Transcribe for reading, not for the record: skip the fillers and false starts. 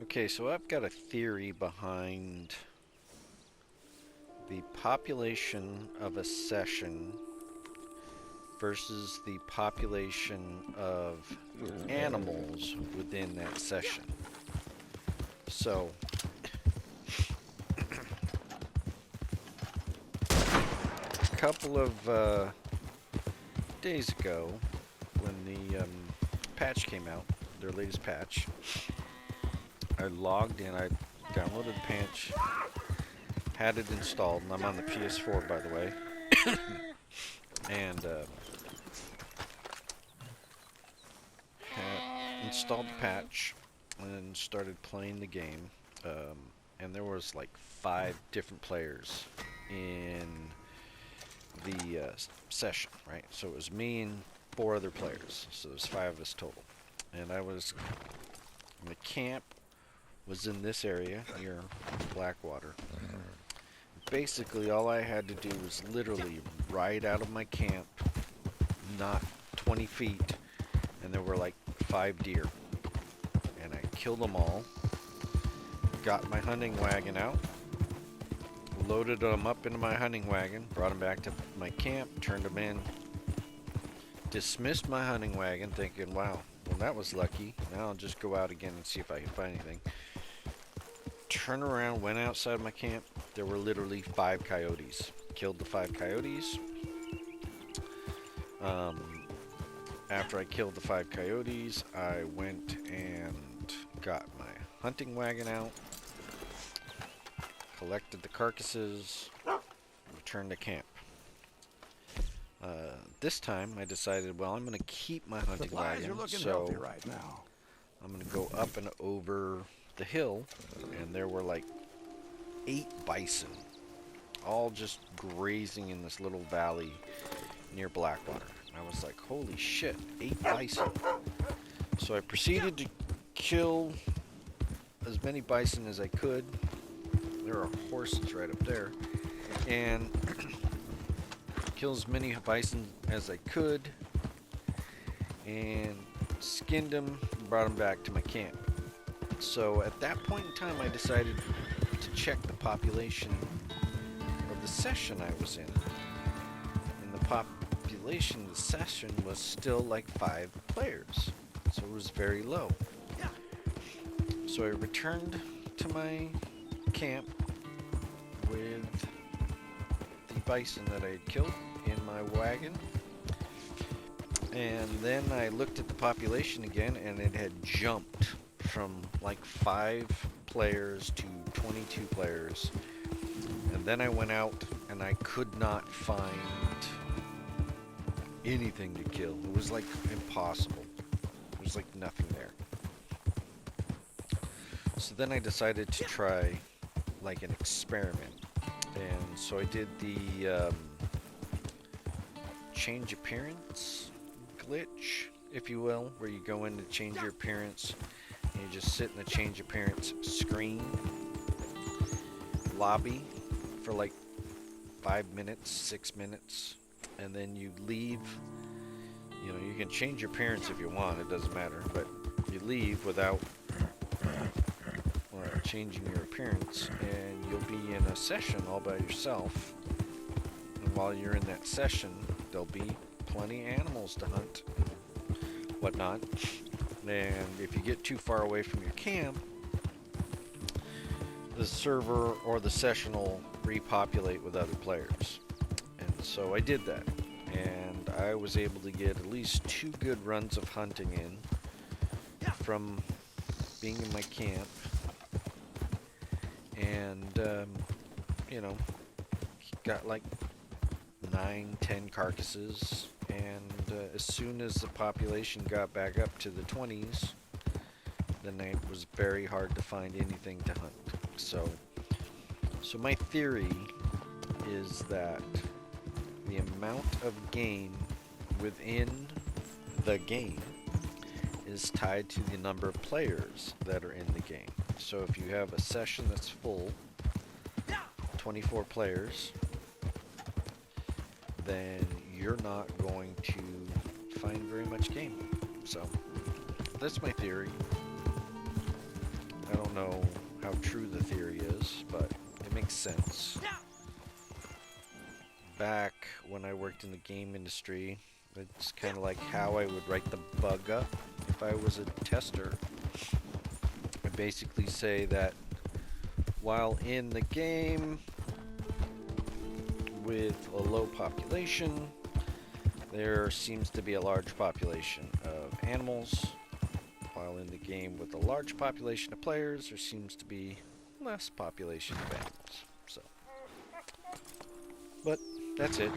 Okay, so I've got a theory behind the population of a session versus the population of animals within that session. So, a couple of days ago, when the patch came out, their latest patch, I logged in, I downloaded the patch, had it installed, and I'm on the PS4 by the way, and had installed the patch and started playing the game. And there was like 5 different players in the session, right? So it was me and 4 other players, so there's 5 of us total. And my camp was in this area near Blackwater. Basically, all I had to do was literally ride out of my camp, not 20 feet, and there were like 5 deer. And I killed them all, got my hunting wagon out, loaded them up into my hunting wagon, brought them back to my camp, turned them in, dismissed my hunting wagon thinking, wow, well that was lucky. Now I'll just go out again and see if I can find anything. Turned around, went outside my camp. There were literally 5 coyotes. Killed the 5 coyotes. After I killed the 5 coyotes, I went and got my hunting wagon out, collected the carcasses, returned to camp. This time I decided, well, I'm going to keep my hunting wagon, so right now. I'm going to go up and over the hill, and there were like 8 bison, all just grazing in this little valley near Blackwater. I was like, holy shit, 8 bison. So I proceeded to kill as many bison as I could. There are horses right up there. And kill as many bison as I could. And skinned them and brought them back to my camp. So at that point in time, I decided to check the population of the session I was in. And the population of the session was still like 5 players. So it was very low. So I returned to my camp with the bison that I had killed in my wagon. And then I looked at the population again, and it had jumped from like 5 players to 22 players. And then I went out and I could not find anything to kill. It was like impossible. There was like nothing there. So then I decided to try like an experiment. And so I did the change appearance glitch, if you will, where you go in to change your appearance and you just sit in the change appearance screen lobby for like 5 minutes, 6 minutes, and then you leave. You know, you can change your appearance if you want, it doesn't matter, but you leave without changing your appearance, and you'll be in a session all by yourself. And while you're in that session, there'll be plenty of animals to hunt and whatnot. And if you get too far away from your camp, the server or the session will repopulate with other players. And so I did that, and I was able to get at least 2 good runs of hunting in from being in my camp. And you know, got like 9, 10 carcasses, and as soon as the population got back up to the 20s, then it was very hard to find anything to hunt. So my theory is that the amount of game within the game is tied to the number of players that are in the game. So if you have a session that's full, 24 players, then you're not going to find very much game. So that's my theory. I don't don't know how true the theory is, but it makes sense. Back when I worked in the game industry, it's kind of like how I would write the bug up if I was a tester. I basically say that while in the game with a low population, there seems to be a large population of animals, while in the game with a large population of players, there seems to be less population of animals. So, but that's it.